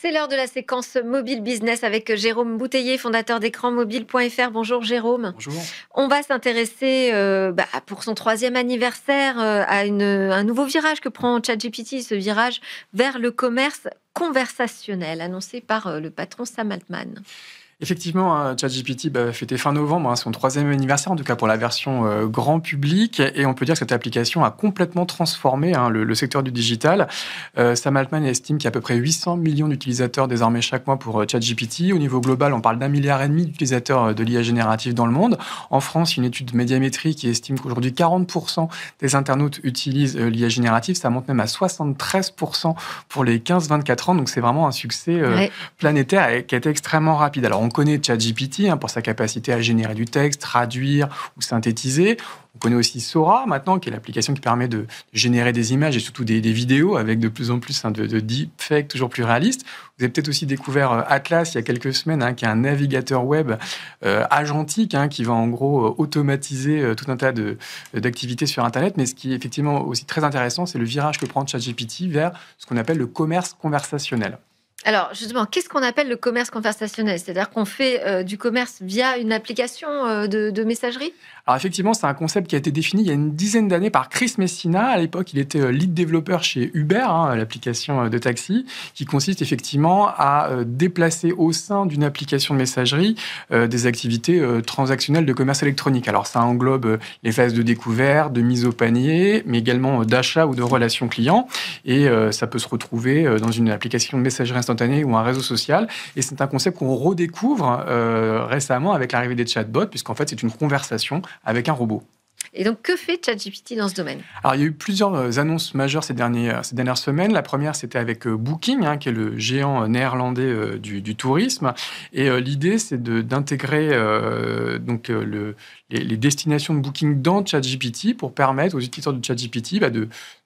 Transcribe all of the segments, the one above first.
C'est l'heure de la séquence Mobile Business avec Jérôme Bouteiller, fondateur d'écranmobile.fr. Bonjour Jérôme. Bonjour. On va s'intéresser pour son 3e anniversaire à un nouveau virage que prend ChatGPT, ce virage vers le commerce conversationnel annoncé par le patron Sam Altman. Effectivement, ChatGPT fêtait fin novembre son 3e anniversaire, en tout cas pour la version grand public. Et on peut dire que cette application a complètement transformé le secteur du digital. Sam Altman estime qu'il y a à peu près 800 millions d'utilisateurs désormais chaque mois pour ChatGPT. Au niveau global, on parle d'1,5 milliard d'utilisateurs de l'IA générative dans le monde. En France, une étude médiamétrique qui estime qu'aujourd'hui 40% des internautes utilisent l'IA générative. Ça monte même à 73% pour les 15-24 ans. Donc c'est vraiment un succès planétaire et qui a été extrêmement rapide. Alors on connaît ChatGPT pour sa capacité à générer du texte, traduire ou synthétiser. On connaît aussi Sora maintenant, qui est l'application qui permet de générer des images et surtout des vidéos avec de plus en plus de deepfakes toujours plus réalistes. Vous avez peut-être aussi découvert Atlas il y a quelques semaines, qui est un navigateur web agentique qui va en gros automatiser tout un tas d'activités sur Internet. Mais ce qui est effectivement aussi très intéressant, c'est le virage que prend ChatGPT vers ce qu'on appelle le commerce conversationnel. Alors, justement, qu'est-ce qu'on appelle le commerce conversationnel ? C'est-à-dire qu'on fait du commerce via une application de messagerie ? Alors effectivement, c'est un concept qui a été défini il y a une dizaine d'années par Chris Messina. À l'époque, il était lead développeur chez Uber, l'application de taxi, qui consiste effectivement à déplacer au sein d'une application de messagerie des activités transactionnelles de commerce électronique. Alors ça englobe les phases de découverte, de mise au panier, mais également d'achat ou de relations clients. Et ça peut se retrouver dans une application de messagerie instantanée ou un réseau social. Et c'est un concept qu'on redécouvre récemment avec l'arrivée des chatbots, puisqu'en fait, c'est une conversation avec un robot. Et donc, que fait ChatGPT dans ce domaine ? Alors, il y a eu plusieurs annonces majeures ces dernières semaines. La première, c'était avec Booking, qui est le géant néerlandais du tourisme. Et l'idée, c'est d'intégrer les destinations de Booking dans ChatGPT pour permettre aux utilisateurs de ChatGPT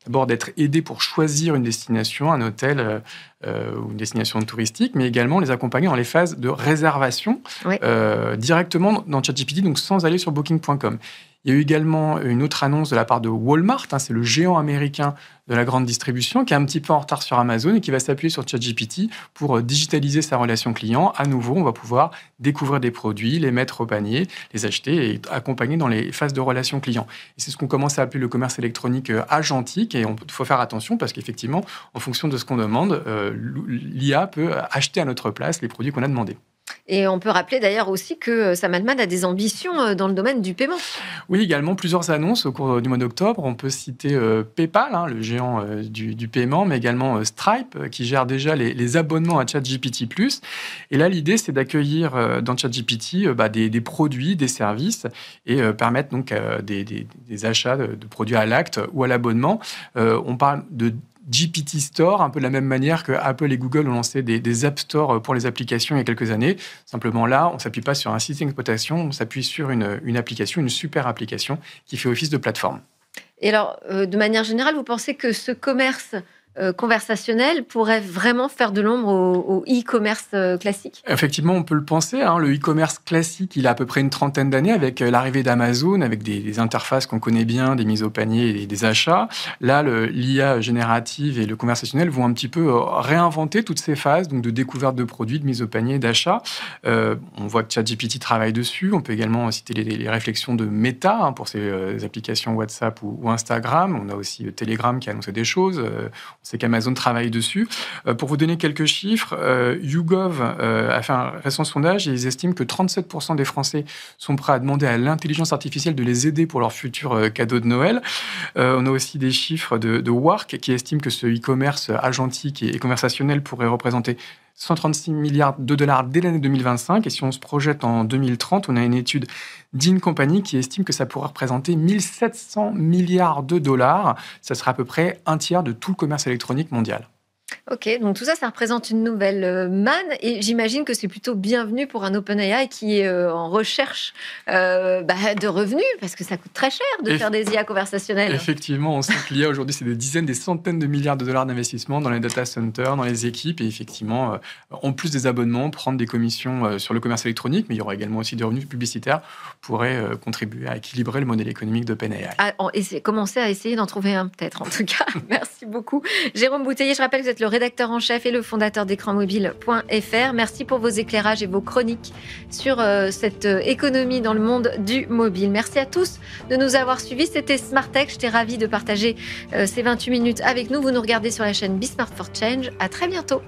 d'abord d'être aidés pour choisir une destination, un hôtel ou une destination touristique, mais également les accompagner dans les phases de réservation directement dans ChatGPT, donc sans aller sur Booking.com. Il y a eu également une autre annonce de la part de Walmart, c'est le géant américain de la grande distribution, qui est un petit peu en retard sur Amazon et qui va s'appuyer sur ChatGPT pour digitaliser sa relation client. À nouveau, on va pouvoir découvrir des produits, les mettre au panier, les acheter et accompagner dans les phases de relation client. Et c'est ce qu'on commence à appeler le commerce électronique agentique. Et il faut faire attention parce qu'effectivement, en fonction de ce qu'on demande, l'IA peut acheter à notre place les produits qu'on a demandés. Et on peut rappeler d'ailleurs aussi que Sam Altman a des ambitions dans le domaine du paiement. Oui, également plusieurs annonces au cours du mois d'octobre. On peut citer PayPal, le géant du paiement, mais également Stripe, qui gère déjà les abonnements à ChatGPT+. Et là, l'idée, c'est d'accueillir dans ChatGPT des produits, des services et permettre donc des achats de produits à l'acte ou à l'abonnement. On parle de GPT Store, un peu de la même manière que Apple et Google ont lancé des App Store pour les applications il y a quelques années. Simplement là, on ne s'appuie pas sur un site d'exploitation, on s'appuie sur une application, une super application qui fait office de plateforme. Et alors, de manière générale, vous pensez que ce commerce conversationnel pourrait vraiment faire de l'ombre au e-commerce classique ? Effectivement, on peut le penser. Le e-commerce classique, il a à peu près une trentaine d'années avec l'arrivée d'Amazon, avec des interfaces qu'on connaît bien, des mises au panier et des achats. Là, l'IA générative et le conversationnel vont un petit peu réinventer toutes ces phases donc de découverte de produits, de mise au panier, d'achat. On voit que ChatGPT travaille dessus. On peut également citer les réflexions de Meta pour ses applications WhatsApp ou Instagram. On a aussi Telegram qui a annoncé des choses. C'est qu'Amazon travaille dessus. Pour vous donner quelques chiffres, YouGov a fait un récent sondage et ils estiment que 37% des Français sont prêts à demander à l'intelligence artificielle de les aider pour leur futur cadeau de Noël. On a aussi des chiffres de Work qui estiment que ce e-commerce agentique et conversationnel pourrait représenter 136 milliards de dollars dès l'année 2025. Et si on se projette en 2030, on a une étude d'In Company qui estime que ça pourrait représenter 1700 milliards de dollars. Ça sera à peu près un tiers de tout le commerce électronique mondial. Ok, donc tout ça, ça représente une nouvelle manne et j'imagine que c'est plutôt bienvenu pour un OpenAI qui est en recherche de revenus parce que ça coûte très cher de faire des IA conversationnelles. Effectivement, on sait que l'IA aujourd'hui, c'est des dizaines, des centaines de milliards de dollars d'investissement dans les data centers, dans les équipes et effectivement, en plus des abonnements, prendre des commissions sur le commerce électronique, mais il y aura également aussi des revenus publicitaires pourraient contribuer à équilibrer le modèle économique d'OpenAI. Commencer à essayer d'en trouver un peut-être en tout cas. Merci beaucoup. Jérôme Bouteiller, je rappelle que vous êtes le rédacteur en chef et le fondateur d'écranmobile.fr. Merci pour vos éclairages et vos chroniques sur cette économie dans le monde du mobile. Merci à tous de nous avoir suivis. C'était Smart Tech. J'étais ravie de partager ces 28 minutes avec nous. Vous nous regardez sur la chaîne Be Smart for Change. À très bientôt.